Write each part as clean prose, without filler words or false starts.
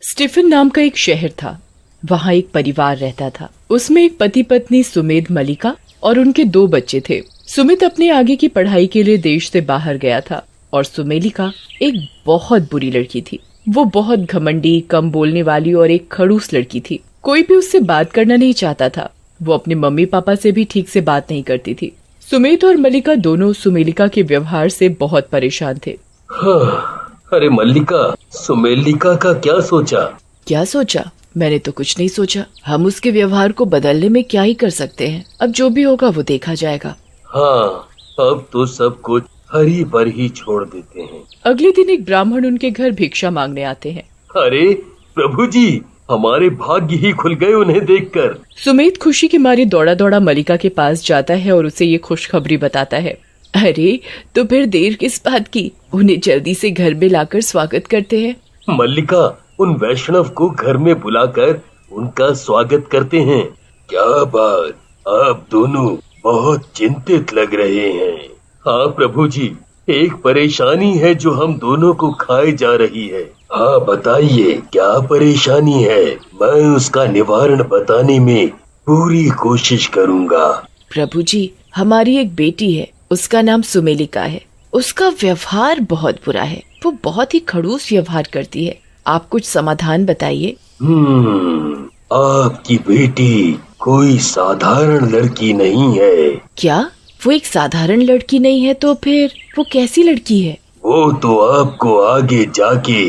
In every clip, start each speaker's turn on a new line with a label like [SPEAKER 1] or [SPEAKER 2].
[SPEAKER 1] Stephen नाम का एक शहर था। वहाँ एक परिवार रहता था। उसमें एक पति पत्नी सुमेध मलिका और उनके 2 बच्चे थे। सुमित अपने आगे की पढ़ाई के लिए देश से बाहर गया था और सुमेलिका एक बहुत बुरी लड़की थी। वो बहुत घमंडी, कम बोलने वाली और एक खड़ूस लड़की थी। कोई भी उससे बात करना नहीं चाहता था। वो अपने मम्मी पापा से भी ठीक से बात नहीं करती थी। सुमेध और मलिका दोनों सुमेलिका के व्यवहार से बहुत परेशान थे।
[SPEAKER 2] अरे मल्लिका, सुमेलिका का क्या सोचा?
[SPEAKER 1] क्या सोचा? मैंने तो कुछ नहीं सोचा। हम उसके व्यवहार को बदलने में क्या ही कर सकते हैं। अब जो भी होगा वो देखा जाएगा।
[SPEAKER 2] हाँ, अब तो सब कुछ हरी पर ही छोड़ देते हैं।
[SPEAKER 1] अगले दिन एक ब्राह्मण उनके घर भिक्षा मांगने आते हैं।
[SPEAKER 2] अरे प्रभु जी, हमारे भाग्य ही खुल गए उन्हें देखकर।
[SPEAKER 1] सुमेध खुशी के मारे दौड़ा दौड़ा मलिका के पास जाता है और उसे ये खुशखबरी बताता है। अरे तो फिर देर किस बात की? उन्हें जल्दी से घर में लाकर स्वागत करते हैं।
[SPEAKER 2] मल्लिका, उन वैष्णव को घर में बुलाकर उनका स्वागत करते हैं। क्या बात, आप दोनों बहुत चिंतित लग रहे हैं। हाँ प्रभु जी, एक परेशानी है जो हम दोनों को खाए जा रही है। हाँ बताइए, क्या परेशानी है? मैं उसका निवारण बताने में पूरी कोशिश करूँगा।
[SPEAKER 1] प्रभु जी, हमारी एक बेटी है, उसका नाम सुमेलिका है। उसका व्यवहार बहुत बुरा है। वो बहुत ही खड़ूस व्यवहार करती है। आप कुछ समाधान बताइए।
[SPEAKER 2] आपकी बेटी कोई साधारण लड़की नहीं है।
[SPEAKER 1] क्या वो एक साधारण लड़की नहीं है? तो फिर वो कैसी लड़की है?
[SPEAKER 2] वो तो आपको आगे जाके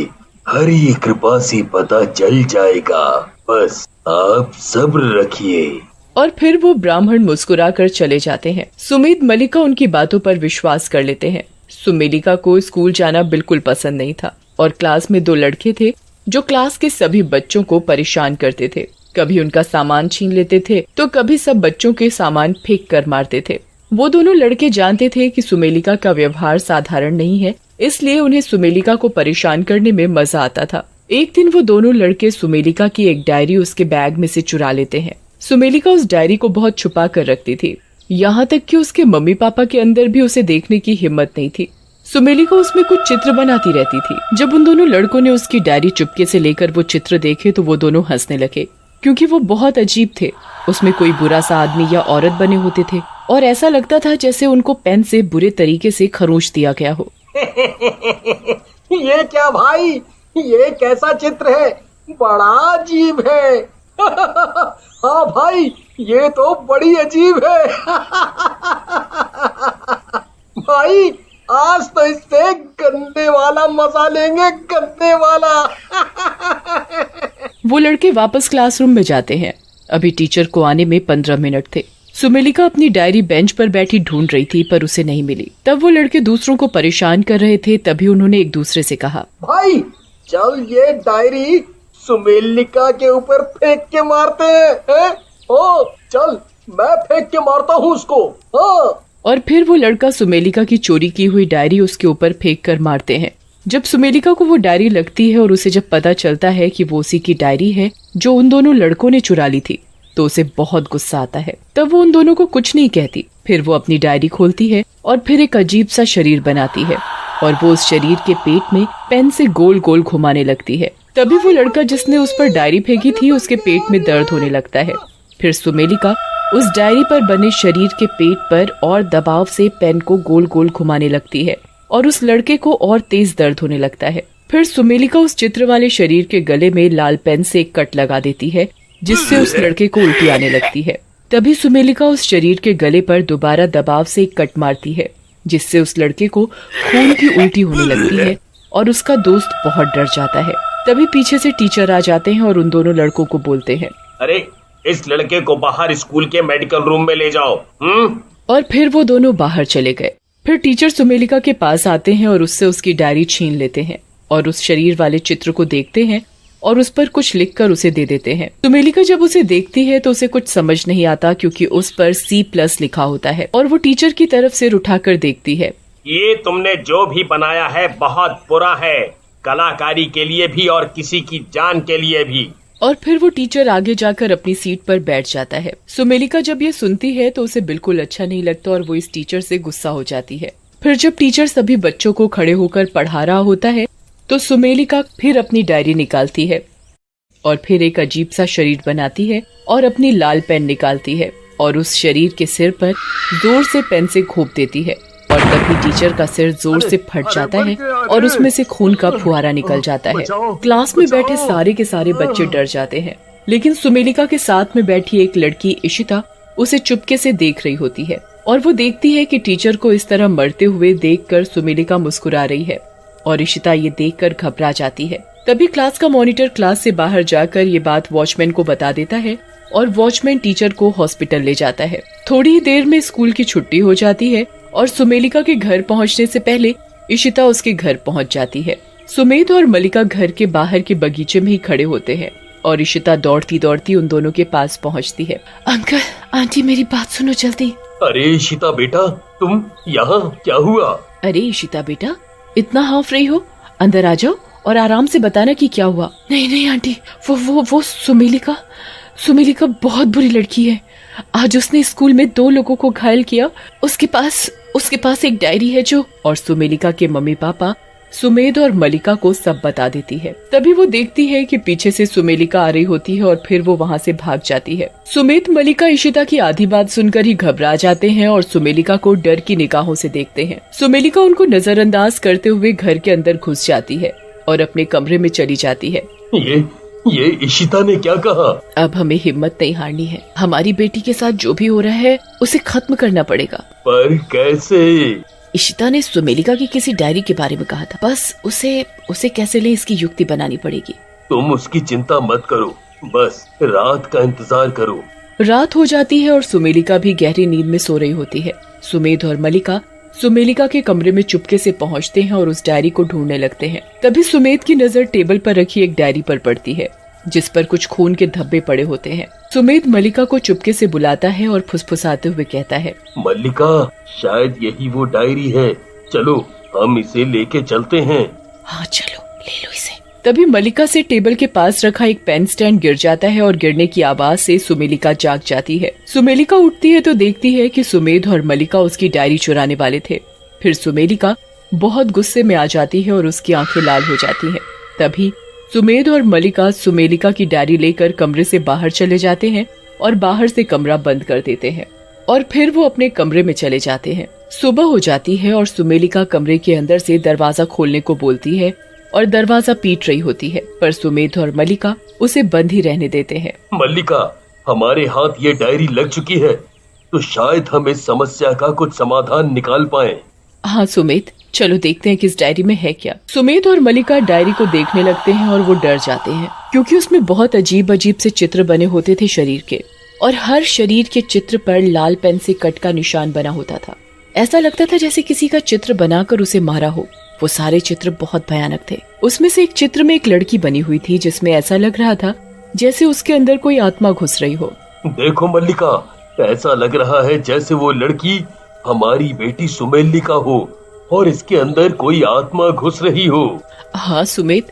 [SPEAKER 2] हरी कृपा से पता चल जाएगा। बस आप सब्र रखिए।
[SPEAKER 1] और फिर वो ब्राह्मण मुस्कुराकर चले जाते हैं। सुमेध मलिका उनकी बातों पर विश्वास कर लेते हैं। सुमेलिका को स्कूल जाना बिल्कुल पसंद नहीं था और क्लास में 2 लड़के थे जो क्लास के सभी बच्चों को परेशान करते थे। कभी उनका सामान छीन लेते थे तो कभी सब बच्चों के सामान फेंक कर मारते थे। वो दोनों लड़के जानते थे कि सुमेलिका का व्यवहार साधारण नहीं है, इसलिए उन्हें सुमेलिका को परेशान करने में मजा आता था। एक दिन वो दोनों लड़के सुमेलिका की एक डायरी उसके बैग में से चुरा लेते हैं। सुमेलिका उस डायरी को बहुत छुपा कर रखती थी, यहाँ तक कि उसके मम्मी पापा के अंदर भी उसे देखने की हिम्मत नहीं थी। सुमेलिका उसमें कुछ चित्र बनाती रहती थी। जब उन दोनों लड़कों ने उसकी डायरी चुपके से लेकर वो चित्र देखे तो वो दोनों हंसने लगे, क्योंकि वो बहुत अजीब थे। उसमें कोई बुरा सा आदमी या औरत बने होते थे और ऐसा लगता था जैसे उनको पेन से बुरे तरीके से खरोंच दिया गया हो।
[SPEAKER 3] ये क्या भाई, ये कैसा चित्र है? बड़ा अजीब है। हाँ भाई, ये तो बड़ी अजीब है। भाई, आज तो इससे गंदे वाला मजा लेंगे, गंदे वाला।
[SPEAKER 1] वो लड़के वापस क्लासरूम में जाते हैं। अभी टीचर को आने में 15 मिनट थे। सुमेलिका अपनी डायरी बेंच पर बैठी ढूंढ रही थी पर उसे नहीं मिली। तब वो लड़के दूसरों को परेशान कर रहे थे। तभी उन्होंने एक दूसरे से कहा,
[SPEAKER 3] भाई चल ये डायरी सुमेलिका के ऊपर फेंक के मारते हैं। ओ चल, मैं फेंक के मारता हूँ उसको। हाँ।
[SPEAKER 1] और फिर वो लड़का सुमेलिका की चोरी की हुई डायरी उसके ऊपर फेंक कर मारते हैं। जब सुमेलिका को वो डायरी लगती है और उसे जब पता चलता है कि वो उसी की डायरी है जो उन दोनों लड़कों ने चुरा ली थी, तो उसे बहुत गुस्सा आता है। तब वो उन दोनों को कुछ नहीं कहती। फिर वो अपनी डायरी खोलती है और फिर एक अजीब सा शरीर बनाती है और वो उस शरीर के पेट में पेन से गोल गोल घुमाने लगती है। तभी वो लड़का जिसने उस पर डायरी फेंकी थी उसके पेट में दर्द होने लगता है। फिर सुमेलिका उस डायरी पर बने शरीर के पेट पर और दबाव से पेन को गोल गोल घुमाने लगती है और उस लड़के को और तेज दर्द होने लगता है। फिर सुमेलिका उस चित्र वाले शरीर के गले में लाल पेन से एक कट लगा देती है जिससे उस लड़के को उल्टी आने लगती है। तभी सुमेलिका उस शरीर के गले पर दोबारा दबाव से एक कट मारती है जिससे उस लड़के को खून की उल्टी होने लगती है और उसका दोस्त बहुत डर जाता है। तभी पीछे से टीचर आ जाते हैं और उन दोनों लड़कों को बोलते हैं,
[SPEAKER 2] अरे इस लड़के को बाहर स्कूल के मेडिकल रूम में ले जाओ।
[SPEAKER 1] और फिर वो दोनों बाहर चले गए। फिर टीचर सुमेलिका के पास आते हैं और उससे उसकी डायरी छीन लेते हैं और उस शरीर वाले चित्र को देखते हैं और उस पर कुछ लिखकर उसे दे देते हैं। सुमेलिका जब उसे देखती है तो उसे कुछ समझ नहीं आता, क्योंकि उस पर C+ लिखा होता है और वो टीचर की तरफ सिर उठाकर देखती है।
[SPEAKER 2] ये तुमने जो भी बनाया है बहुत बुरा है, कलाकारी के लिए भी और किसी की जान के लिए भी।
[SPEAKER 1] और फिर वो टीचर आगे जाकर अपनी सीट पर बैठ जाता है। सुमेलिका जब ये सुनती है तो उसे बिल्कुल अच्छा नहीं लगता और वो इस टीचर से गुस्सा हो जाती है। फिर जब टीचर सभी बच्चों को खड़े होकर पढ़ा रहा होता है तो सुमेलिका फिर अपनी डायरी निकालती है और फिर एक अजीब सा शरीर बनाती है और अपनी लाल पेन निकालती है और उस शरीर के सिर पर जोर से पेन से घोंप देती है और तभी टीचर का सिर जोर से फट जाता है और उसमें से खून का फुहारा निकल जाता है। क्लास में बैठे सारे के सारे बच्चे डर जाते हैं, लेकिन सुमेलिका के साथ में बैठी एक लड़की इशिता उसे चुपके से देख रही होती है और वो देखती है कि टीचर को इस तरह मरते हुए देखकर सुमेलिका मुस्कुरा रही है और इशिता ये देखकर घबरा जाती है। तभी क्लास का मॉनिटर क्लास से बाहर जाकर ये बात वॉचमैन को बता देता है और वॉचमैन टीचर को हॉस्पिटल ले जाता है। थोड़ी ही देर में स्कूल की छुट्टी हो जाती है और सुमेलिका के घर पहुंचने से पहले इशिता उसके घर पहुंच जाती है। सुमेध और मलिका घर के बाहर के बगीचे में ही खड़े होते हैं और इशिता दौड़ती दौड़ती उन दोनों के पास पहुंचती है। अंकल आंटी मेरी बात सुनो जल्दी।
[SPEAKER 2] अरे इशिता बेटा, तुम यहाँ क्या हुआ?
[SPEAKER 1] अरे इशिता बेटा, इतना हाफ रही हो, अंदर आ जाओ और आराम से बताना कि क्या हुआ। नहीं नहीं आंटी, वो सुमेलिका बहुत बुरी लड़की है। आज उसने स्कूल में 2 लोगों को घायल किया। उसके पास एक डायरी है जो। और सुमेलिका के मम्मी पापा सुमेध और मलिका को सब बता देती है। तभी वो देखती है कि पीछे से सुमेलिका आ रही होती है और फिर वो वहाँ से भाग जाती है। सुमेध मलिका इशिता की आधी बात सुनकर ही घबरा जाते हैं और सुमेलिका को डर की निगाहों से देखते हैं। सुमेलिका उनको नजरअंदाज करते हुए घर के अंदर घुस जाती है और अपने कमरे में चली जाती है।
[SPEAKER 2] ये इशिता ने क्या कहा?
[SPEAKER 1] अब हमें हिम्मत नहीं हारनी है। हमारी बेटी के साथ जो भी हो रहा है उसे खत्म करना पड़ेगा।
[SPEAKER 2] पर कैसे?
[SPEAKER 1] इशिता ने सुमेलिका की किसी डायरी के बारे में कहा था। बस उसे कैसे ले इसकी युक्ति बनानी पड़ेगी।
[SPEAKER 2] तुम उसकी चिंता मत करो, बस रात का इंतजार करो।
[SPEAKER 1] रात हो जाती है और सुमेलिका भी गहरी नींद में सो रही होती है। सुमेध और मलिका सुमेलिका के कमरे में चुपके से पहुंचते हैं और उस डायरी को ढूंढने लगते हैं। तभी सुमेध की नजर टेबल पर रखी एक डायरी पर पड़ती है जिस पर कुछ खून के धब्बे पड़े होते हैं। सुमेध मलिका को चुपके से बुलाता है और फुसफुसाते हुए कहता है,
[SPEAKER 2] मलिका, शायद यही वो डायरी है, चलो हम इसे लेके चलते हैं।
[SPEAKER 1] हाँ चलो, ले लो इसे। तभी मलिका से टेबल के पास रखा एक पेन स्टैंड गिर जाता है और गिरने की आवाज से सुमेलिका जाग जाती है। सुमेलिका उठती है तो देखती है कि सुमेध और मलिका उसकी डायरी चुराने वाले थे। फिर सुमेलिका बहुत गुस्से में आ जाती है और उसकी आंखें लाल हो जाती हैं। तभी सुमेध और मलिका सुमेलिका की डायरी लेकर कमरे से बाहर चले जाते हैं और बाहर से कमरा बंद कर देते हैं और फिर वो अपने कमरे में चले जाते हैं। सुबह हो जाती है और सुमेलिका कमरे के अंदर से दरवाजा खोलने को बोलती है और दरवाजा पीट रही होती है, पर सुमेध और मलिका उसे बंद ही रहने देते हैं।
[SPEAKER 2] मलिका, हमारे हाथ ये डायरी लग चुकी है, तो शायद हम इस समस्या का कुछ समाधान निकाल पाएं।
[SPEAKER 1] हाँ सुमेध, चलो देखते हैं किस डायरी में है क्या। सुमेध और मलिका डायरी को देखने लगते हैं और वो डर जाते हैं क्योंकि उसमें बहुत अजीब अजीब से चित्र बने होते थे शरीर के, और हर शरीर के चित्र पर लाल पेन से कट का निशान बना होता था। ऐसा लगता था जैसे किसी का चित्र बनाकर उसे मारा हो। वो सारे चित्र बहुत भयानक थे। उसमें से एक चित्र में एक लड़की बनी हुई थी जिसमें ऐसा लग रहा था जैसे उसके अंदर कोई आत्मा घुस रही हो।
[SPEAKER 2] देखो मल्लिका, ऐसा लग रहा है जैसे वो लड़की हमारी बेटी सुमेलिका हो और इसके अंदर कोई आत्मा घुस रही हो।
[SPEAKER 1] हाँ सुमेध,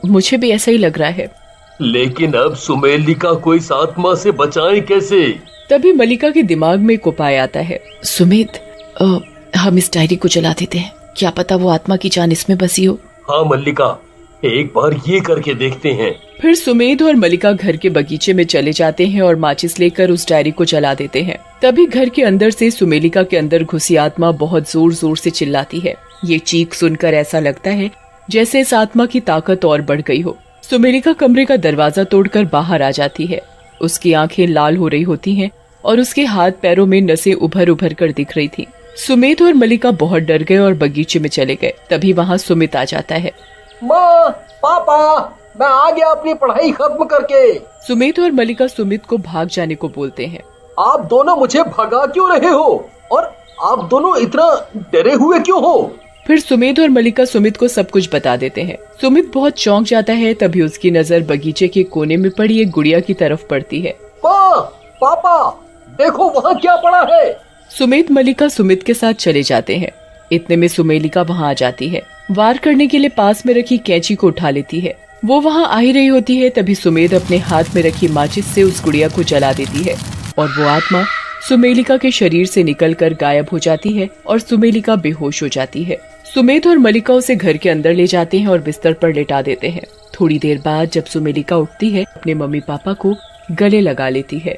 [SPEAKER 1] मुझे भी ऐसा ही लग रहा है।
[SPEAKER 2] लेकिन अब सुमेलिका को इस आत्मा से बचाएं कैसे?
[SPEAKER 1] तभी मलिका के दिमाग में एक उपाय आता है। सुमेध, हम इस डायरी को जला देते हैं, क्या पता वो आत्मा की जान इसमें बसी हो।
[SPEAKER 2] हाँ मल्लिका, एक बार ये करके देखते हैं।
[SPEAKER 1] फिर सुमेध और मलिका घर के बगीचे में चले जाते हैं और माचिस लेकर उस डायरी को जला देते हैं। तभी घर के अंदर से सुमेलिका के अंदर घुसी आत्मा बहुत जोर जोर से चिल्लाती है। ये चीख सुनकर ऐसा लगता है जैसे इस आत्मा की ताकत और बढ़ गई हो। सुमेलिका कमरे का दरवाजा तोड़कर बाहर आ जाती है। उसकी आंखें लाल हो रही होती हैं और उसके हाथ पैरों में नसें उभर उभर कर दिख रही थी। सुमेध और मलिका बहुत डर गए और बगीचे में चले गए। तभी वहाँ सुमित आ जाता है।
[SPEAKER 3] माँ, पापा, मैं आ गया अपनी पढ़ाई खत्म करके।
[SPEAKER 1] सुमेध और मलिका सुमित को भाग जाने को बोलते हैं।
[SPEAKER 3] आप दोनों मुझे भगा क्यों रहे हो और आप दोनों इतना डरे हुए क्यों हो?
[SPEAKER 1] फिर सुमेध और मलिका सुमित को सब कुछ बता देते हैं। सुमित बहुत चौंक जाता है। तभी उसकी नजर बगीचे के कोने में पड़ी एक गुड़िया की तरफ पड़ती है।
[SPEAKER 3] माँ, पापा, देखो वहाँ क्या पड़ा है।
[SPEAKER 1] सुमेध मलिका सुमित के साथ चले जाते हैं। इतने में सुमेलिका वहाँ आ जाती है। वार करने के लिए पास में रखी कैंची को उठा लेती है। वो वहाँ आ ही रही होती है। तभी सुमेध अपने हाथ में रखी माचिस से उस गुड़िया को जला देती है और वो आत्मा सुमेलिका के शरीर से निकलकर गायब हो जाती है और सुमेलिका बेहोश हो जाती है। सुमेध और मलिका उसे घर के अंदर ले जाते हैं और बिस्तर पर लेटा देते हैं। थोड़ी देर बाद जब सुमेलिका उठती है, अपने मम्मी पापा को गले लगा लेती है।